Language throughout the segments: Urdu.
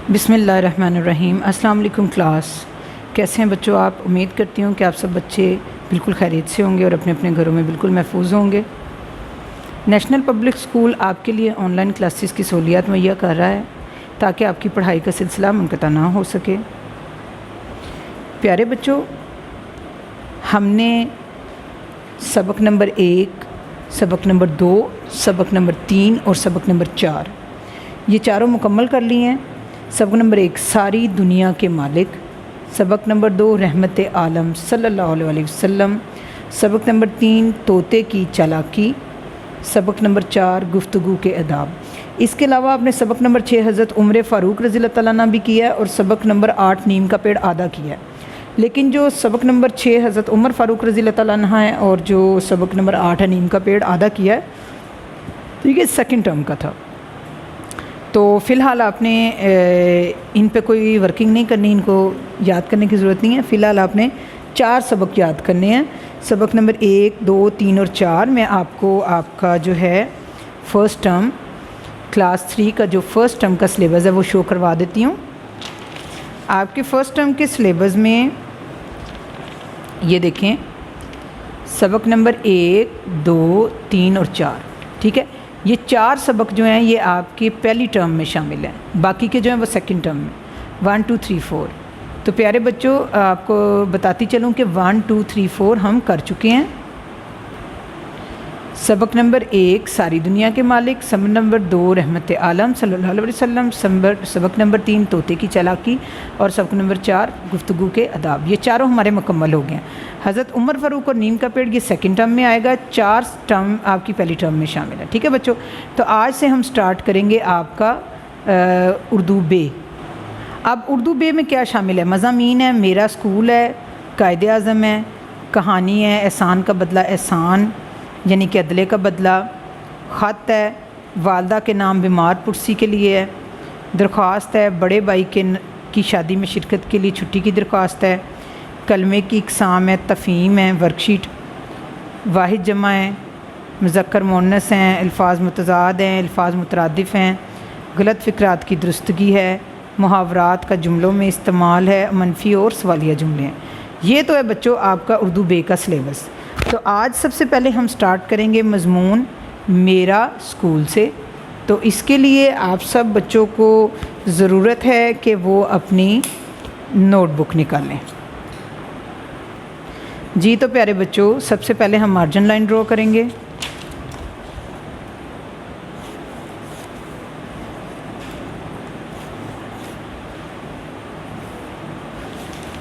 بسم اللہ الرحمن الرحیم۔ السلام علیکم کلاس، کیسے ہیں بچوں آپ؟ امید کرتی ہوں کہ آپ سب بچے بالکل خیریت سے ہوں گے اور اپنے اپنے گھروں میں بالکل محفوظ ہوں گے۔ نیشنل پبلک اسکول آپ کے لیے آن لائن کلاسز کی سہولیات مہیا کر رہا ہے تاکہ آپ کی پڑھائی کا سلسلہ منقطع نہ ہو سکے۔ پیارے بچوں، ہم نے سبق نمبر 1، سبق نمبر 2، سبق نمبر 3 اور سبق نمبر 4 یہ چاروں مکمل کر لی ہیں۔ سبق نمبر 1 ساری دنیا کے مالک، سبق نمبر 2 رحمت عالم صلی اللہ علیہ وسلم، سبق نمبر 3 طوطے کی چالاکی، سبق نمبر 4 گفتگو کے آداب۔ اس کے علاوہ آپ نے سبق نمبر 6 حضرت عمر فاروق رضی اللہ تعالیٰ عنہ بھی کیا ہے اور سبق نمبر 8 نیم کا پیڑ آدھا کیا ہے۔ لیکن جو سبق نمبر 6 حضرت عمر فاروق رضی اللہ تعالیٰ عنہ ہے اور جو سبق نمبر 8 ہے نیم کا پیڑ آدھا کیا ہے، ٹھیک ہے، سیکنڈ ٹرم کا تھا۔ تو فی الحال آپ نے ان پہ کوئی ورکنگ نہیں کرنی، ان کو یاد کرنے کی ضرورت نہیں ہے۔ فی الحال آپ نے 4 سبق یاد کرنے ہیں۔ سبق نمبر 1، 2، 3 اور 4 میں آپ کو آپ کا جو ہے فرسٹ ٹرم کلاس 3 کا جو فرسٹ ٹرم کا سلیبس ہے وہ شو کروا دیتی ہوں۔ آپ کے فرسٹ ٹرم کے سلیبس میں یہ دیکھیں، سبق نمبر 1، 2، 3 اور 4، ٹھیک ہے، یہ 4 سبق جو ہیں یہ آپ کی پہلی ٹرم میں شامل ہیں، باقی کے جو ہیں وہ سیکنڈ ٹرم میں 1، 2، 3، 4۔ تو پیارے بچوں، آپ کو بتاتی چلوں کہ 1، 2، 3، 4 ہم کر چکے ہیں۔ سبق نمبر 1 ساری دنیا کے مالک، سبق نمبر 2 رحمت عالم صلی اللہ علیہ وسلم، سبق نمبر 3 طوطے کی چالاکی اور سبق نمبر 4 گفتگو کے آداب، یہ چاروں ہمارے مکمل ہو گئے ہیں۔ حضرت عمر فاروق اور نیم کا پیڑ یہ سیکنڈ ٹرم میں آئے گا، 4 ٹرم آپ کی پہلی ٹرم میں شامل ہے، ٹھیک ہے بچوں۔ تو آج سے ہم سٹارٹ کریں گے آپ کا اردو بے۔ اب اردو بے میں کیا شامل ہے؟ مضامین ہے، میرا اسکول ہے، قائد اعظم ہے، کہانی ہے، احسان کا بدلہ احسان یعنی کہ عدلے کا بدلہ، خط ہے، والدہ کے نام بیمار پرسی کے لیے ہے، درخواست ہے، بڑے بھائی کی شادی میں شرکت کے لیے چھٹی کی درخواست ہے، کلمے کی اقسام ہے، تفہیم ہے، ورک شیٹ، واحد جمع ہے، مذکر مؤنث ہیں، الفاظ متضاد ہیں، الفاظ مترادف ہیں، غلط فقرات کی درستگی ہے، محاورات کا جملوں میں استعمال ہے، منفی اور سوالیہ جملے ہیں۔ یہ تو ہے بچوں آپ کا اردو بے کا سلیبس۔ تو آج سب سے پہلے ہم سٹارٹ کریں گے مضمون میرا اسکول سے۔ تو اس کے لیے آپ سب بچوں کو ضرورت ہے کہ وہ اپنی نوٹ بک نکالیں۔ جی تو پیارے بچوں، سب سے پہلے ہم مارجن لائن ڈرا کریں گے۔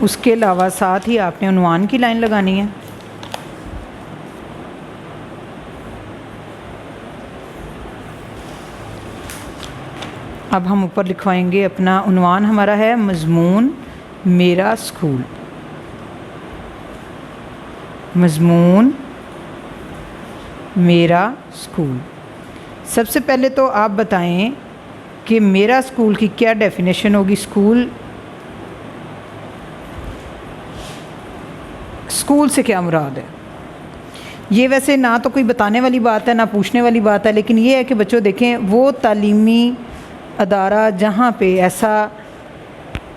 اس کے علاوہ ساتھ ہی آپ نے عنوان کی لائن لگانی ہے۔ اب ہم اوپر لکھوائیں گے اپنا عنوان، ہمارا ہے مضمون میرا اسکول۔ مضمون میرا اسکول۔ سب سے پہلے تو آپ بتائیں کہ میرا اسکول کی کیا ڈیفینیشن ہوگی؟ اسکول سے کیا مراد ہے؟ یہ ویسے نہ تو کوئی بتانے والی بات ہے نہ پوچھنے والی بات ہے، لیکن یہ ہے کہ بچوں دیکھیں، وہ تعلیمی ادارہ جہاں پہ ایسا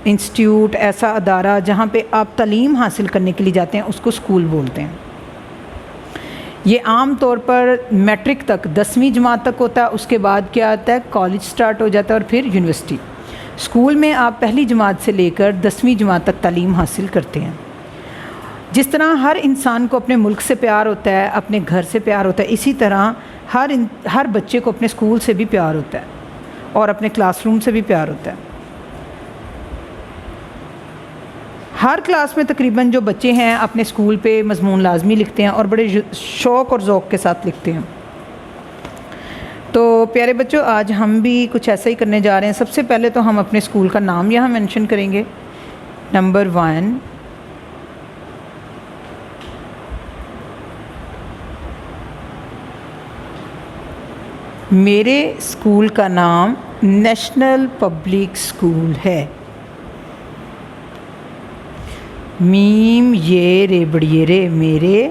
انسٹیٹیوٹ، ایسا ادارہ جہاں پہ آپ تعلیم حاصل کرنے کے لیے جاتے ہیں اس کو اسکول بولتے ہیں۔ یہ عام طور پر میٹرک تک 10ویں جماعت تک ہوتا ہے، اس کے بعد کیا آتا ہے؟ کالج سٹارٹ ہو جاتا ہے اور پھر یونیورسٹی۔ اسکول میں آپ پہلی جماعت سے لے کر 10ویں جماعت تک تعلیم حاصل کرتے ہیں۔ جس طرح ہر انسان کو اپنے ملک سے پیار ہوتا ہے، اپنے گھر سے پیار ہوتا ہے، اسی طرح ہر بچے کو اپنے اسکول سے بھی پیار ہوتا ہے اور اپنے کلاس روم سے بھی پیار ہوتا ہے۔ ہر کلاس میں تقریباً جو بچے ہیں اپنے اسکول پہ مضمون لازمی لکھتے ہیں اور بڑے شوق اور ذوق کے ساتھ لکھتے ہیں۔ تو پیارے بچوں، آج ہم بھی کچھ ایسا ہی کرنے جا رہے ہیں۔ سب سے پہلے تو ہم اپنے اسکول کا نام یہاں مینشن کریں گے۔ نمبر 1، میرے اسکول کا نام نیشنل پبلک اسکول ہے۔ میم یہ رے بڑی رے میرے،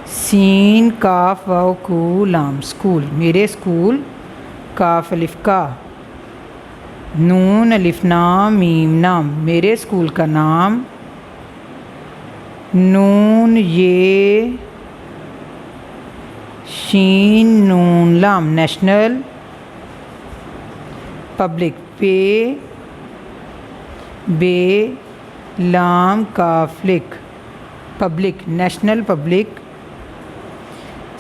سین کاف واو کو لام اسکول، میرے اسکول کاف الف کا، نون الف نام میم نام، میرے اسکول کا نام نون یہ شین نون لام نیشنل پبلک، پے بے لام کاف لک پبلک نیشنل پبلک،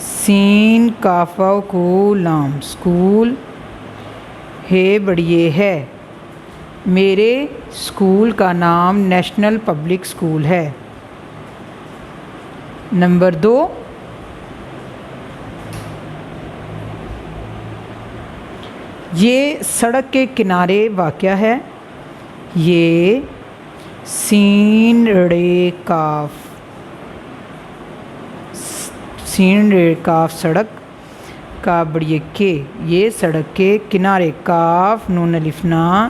سین کاف واو کو لام اسکول، ہے بڑیے ہے، میرے اسکول کا نام نیشنل پبلک اسکول ہے۔ نمبر 2، یہ سڑک کے کنارے واقع ہے، یہ سین رڑے کاف سڑک کا بڑیے کے، یہ سڑک کے کنارے، کاف نون الف نا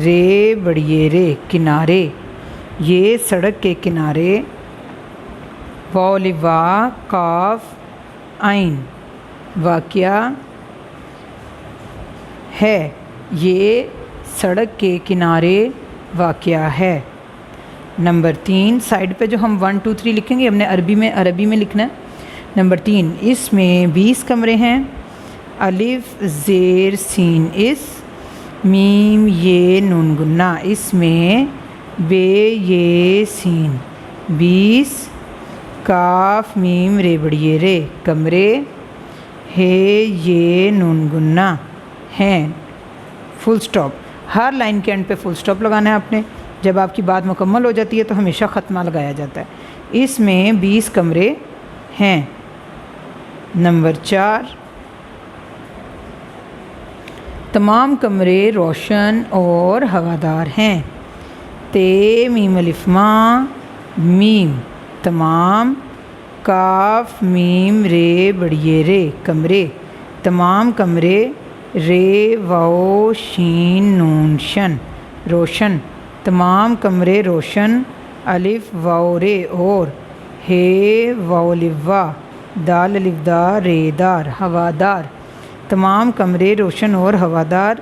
رے بڑیے رے کنارے، یہ سڑک کے کنارے، واو لوا کاف عین واقعہ ہے، یہ سڑک کے کنارے واقعہ ہے۔ نمبر 3، سائڈ پہ جو ہم 1 2 3 لکھیں گے ہم نے عربی میں لکھنا ہے۔ نمبر 3، اس میں 20 کمرے ہیں، الف زیر سین اس، میم یہ نون گنا، اس میں بے یہ سین 20 کاف میم رے بڑیے رے کمرے، ہے یہ نون گنا ہیں، فل سٹاپ۔ ہر لائن کے اینڈ پہ فل سٹاپ لگانا ہے آپ نے، جب آپ کی بات مکمل ہو جاتی ہے تو ہمیشہ ختمہ لگایا جاتا ہے۔ اس میں 20 کمرے ہیں۔ نمبر 4، تمام کمرے روشن اور ہوادار ہیں، تے میم الف ماں میم تمام، کاف میم رے بڑیے رے کمرے، تمام کمرے، رے واو شین نون شن روشن، تمام کمرے روشن، الف واو رے اور، ہے واو لوا دال الف دا رے دار ہوادار، تمام کمرے روشن اور ہوادار،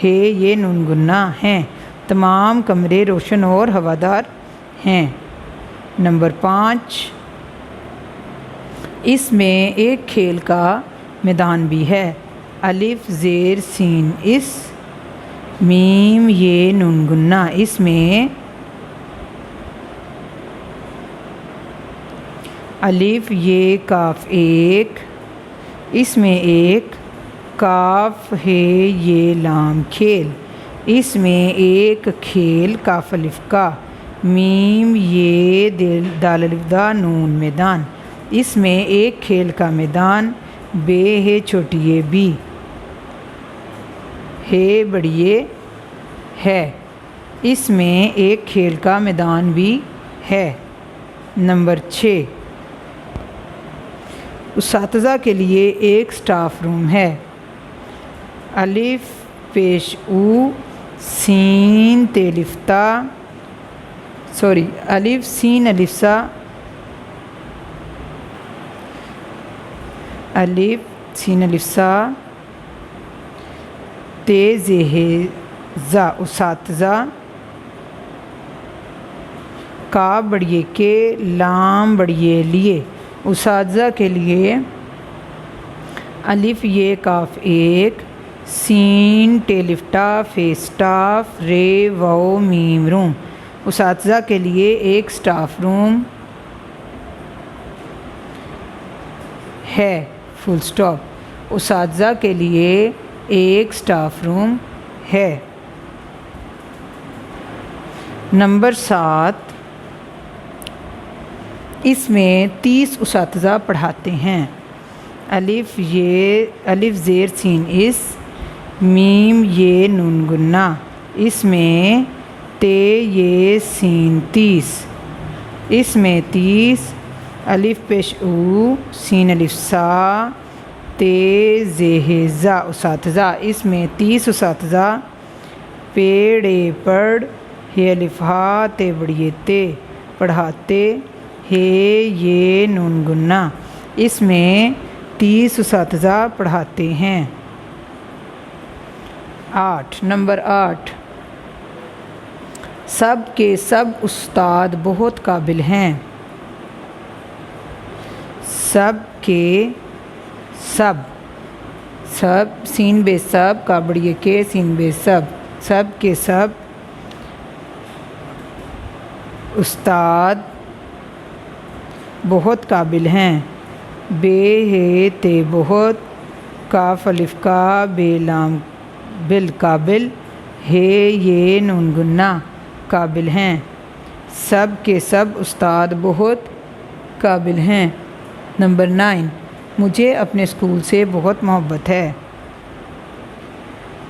ہے یہ نون گنا ہیں، تمام کمرے روشن اور ہوادار ہیں۔ نمبر 5، اس میں ایک کھیل کا میدان بھی ہے، الف زیر سین اس، میم یہ نون گنا، اس میں الف یہ کاف ایک، اس میں ایک، کاف ہے یہ لام کھیل، اس میں ایک کھیل کاف الف کا، میم یہ دال الف دا نون میدان، اس میں ایک کھیل کا میدان، بے ہے چھوٹی یہ بی، ہے بڑیے ہے، اس میں ایک کھیل کا میدان بھی ہے۔ نمبر 6، اساتذہ کے لیے ایک سٹاف روم ہے، الف پیش او سین تے لفتا الف سین الف سا، الف سین الف سا تے زہ زا اساتذہ، کا بڑیے کے لام بڑیے لیے، اساتذہ کے لیے، الف یہ کاف ایک، سین ٹے لفٹا فے سٹاف رے واو میم روم، اساتذہ کے لیے ایک سٹاف روم ہے، فل سٹاپ، اساتذہ کے لیے ایک سٹاف روم ہے۔ نمبر 7، اس میں 30 اساتذہ پڑھاتے ہیں، الف زیر سین اس، میم یہ نون گنا، اس میں تے یہ سین 30، اس میں 30، الف پیش او سین الف سا تے زہ زا اساتذہ، اس میں 30 اساتذہ، پیڑے پڑھ ہے الف ہا تے بڑیے تے پڑھاتے، ہے یہ نون گنا، اس میں 30 اساتذہ پڑھاتے ہیں۔ نمبر 8، سب کے سب استاد بہت قابل ہیں۔ سب کے سب، سب سین بے سب کا بڑی کے سین بے سب، سب کے سب استاد بہت قابل ہیں۔ بے ہے تے بہت، کاف الف کا بے لام بالقابل، ہے یہ نون گنا قابل ہیں۔ سب کے سب استاد بہت قابل ہیں۔ نمبر 9، مجھے اپنے اسکول سے بہت محبت ہے۔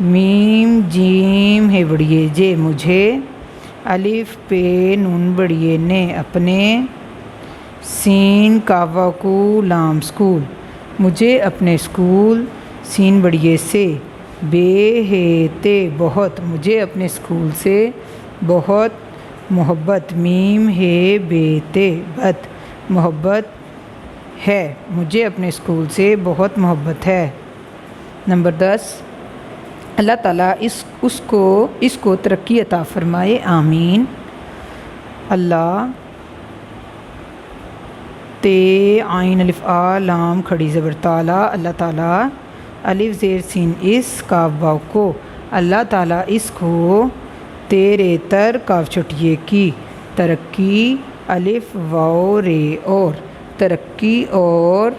میم جیم ہے بڑیے جے مجھے، الف پہ نون بڑیے نے اپنے، سین کاوا کو لام اسکول، مجھے اپنے اسکول، سین بڑیے سے، بے ہے تے بہت، مجھے اپنے اسکول سے بہت محبت، میم ہے بے تے بت محبت ہے، مجھے اپنے اسکول سے بہت محبت ہے۔ نمبر 10، اللہ تعالیٰ اس کو ترقی عطا فرمائے، آمین۔ اللہ تے عین الف آ لام کھڑی زبر تعالیٰ، اللہ تعالیٰ، الف زیر سین اس کاف واو کو، اللہ تعالیٰ اس کو تیرے تر کاف چھٹیے کی، ترقی الف واو رے اور، ترقی اور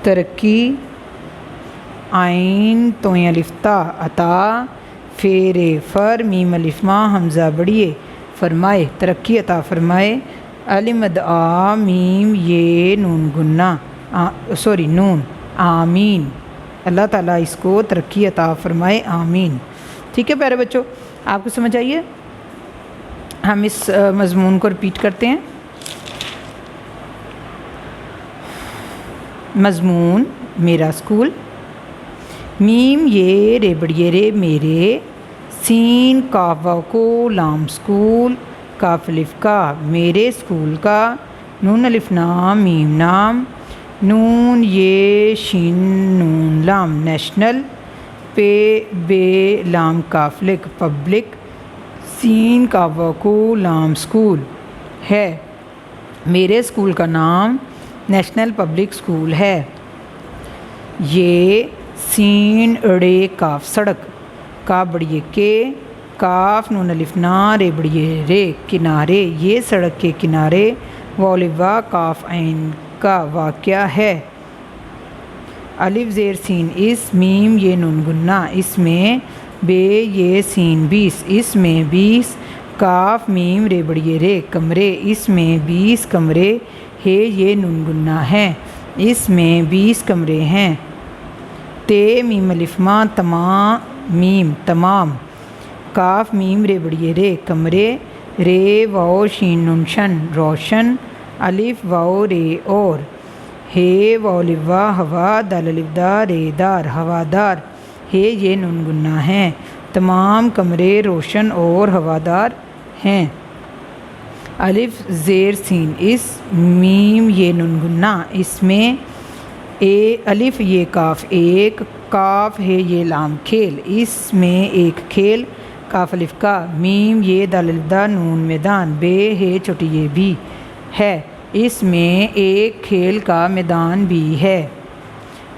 ترقی عین تو الف تا عطا فیرے فر میم الف ماں حمزہ بڑیے فرمائے، ترقی عطا فرمائے، المد آ میم یہ نون گنا نون، آمین۔ اللہ تعالیٰ اس کو ترقی عطا فرمائے، آمین۔ ٹھیک ہے پیارے بچوں، آپ کو سمجھ آئیے؟ ہم اس مضمون کو رپیٹ کرتے ہیں۔ مضمون میرا اسکول، میم یہ رے بڑیے رے میرے، سین کاف واو کو لام اسکول، کاف الف کا میرے اسکول کا، نون الف نام میم نام، نون یہ شین نون لام نیشنل، پے بے لام کافلک پبلک، سین کاف واو کو لام اسکول ہے، میرے اسکول کا نام نیشنل پبلک اسکول ہے۔ یہ سین اڑے کاف سڑک، کا بڑیے کے، کاف نون الف نا رے بڑیے رے کنارے، یہ سڑک کے کنارے، واو کاف عین کا واقعہ ہے۔ الف زیر سین اس، میم یہ نون گنا اس میں، بے یہ سین 20 اس میں 20، کاف میم رے بڑیے رے کمرے اس میں 20 کمرے، ہے یہ نون گنا ہے اس میں 20 کمرے ہیں۔ تے میم الف ماں تمام میم تمام، کاف میم رے بڑیے رے کمرے، رے واو شین نون شن روشن، الف واو رے اور، ہے واو لوا ہوا دال الف دا رے دار ہوادار، ہے یہ نون گنا ہے، تمام کمرے روشن اور ہوادار ہیں۔ الف زیر سین اس، میم یہ نون گنا اس میں، الف یہ کاف ایک، کاف ہے یہ لام کھیل اس میں ایک کھیل، کاف الف کا، میم یہ دال الف دا نون میدان، بے ہے چھوٹی یہ بھی ہے اس میں ایک کھیل کا میدان بھی ہے۔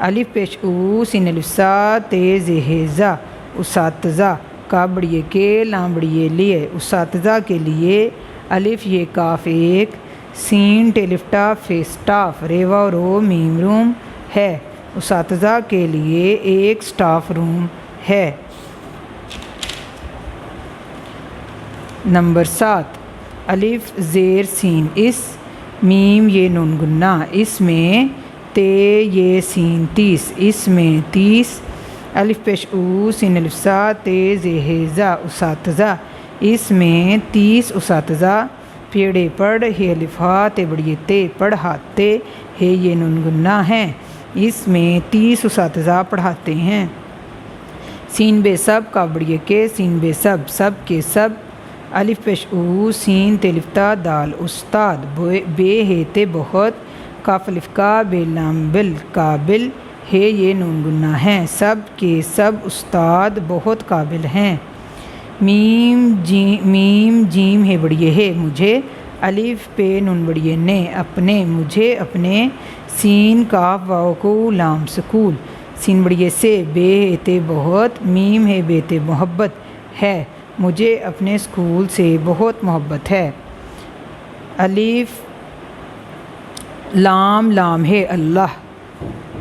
الف پیش او سین الف سا تے زہ زا اساتذہ، کا بڑیے کے لام بڑیے لیے، اساتذہ کے لیے، الف یہ کاف ایک، سین ٹے الف ٹا فے سٹاف، رے واو رو میم روم ہے، اساتذہ کے لیے ایک سٹاف روم ہے۔ نمبر 7، الف زیر سین اس، میم یہ نون گنا اس میں، تے یہ سین 30 اس میں 30، الف پیش او سین الف سا تے زہ زا اساتذہ اس میں 30 اساتذہ، پیڑے پڑھ ہے الف ہا تے بڑیے تے پڑھاتے، ہے یہ نون گنا ہے اس میں 30 اساتذہ پڑھاتے ہیں۔ سین بے سب کا بڑیے کے سین بے سب، سب کے سب، الف پیش او سین تے الف تا دال استاد، بے ہے تے بہت، کاف الف کا بے لام بل قابل ہے یہ نون گنہ ہیں سب کے سب استاد بہت قابل ہیں میم جیم ہے بڑیے ہے مجھے الف پہ نون بڑیے نے اپنے مجھے اپنے سین کاف واو کو لام سکول سین بڑیے سے بے تے بہت میم ہے بے تے محبت ہے مجھے اپنے اسکول سے بہت محبت ہے الف لام لام ہے اللہ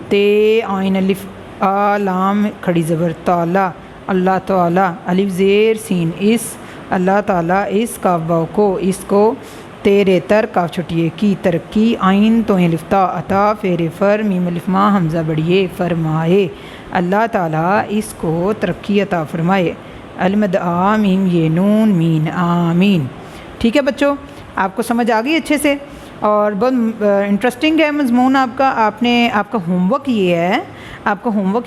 تے عین الف آ لام کھڑی زبر تعالی اللہ تعالی الف زیر سین اس اللہ تعالیٰ اس کاف واو کو اس کو تیرے تر کاف چھٹیے کی ترقی عین تو الفتا عطا فیر فر میم الف ما حمزہ بڑھیے فرمائے اللہ تعالیٰ اس کو ترقی عطا فرمائے المد آ میم یہ نون مین آمین ٹھیک ہے بچوں آپ کو سمجھ آ گئی اچھے سے اور بہت انٹرسٹنگ ہے مضمون آپ کا آپ کا ہوم ورک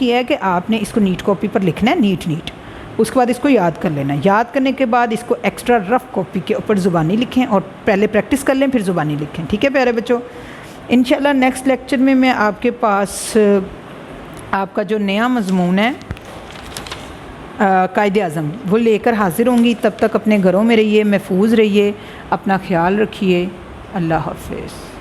یہ ہے کہ آپ نے اس کو نیٹ کاپی پر لکھنا ہے نیٹ اس کے بعد اس کو یاد کر لینا ہے یاد کرنے کے بعد اس کو ایکسٹرا رف کاپی کے اوپر زبانی لکھیں اور پہلے پریکٹس کر لیں پھر زبانی لکھیں ٹھیک ہے پیارے بچوں انشاءاللہ نیکسٹ لیکچر میں آپ کے پاس آپ کا جو نیا مضمون ہے قائد اعظم وہ لے کر حاضر ہوں گی تب تک اپنے گھروں میں رہیے محفوظ رہیے اپنا خیال رکھیے اللہ حافظ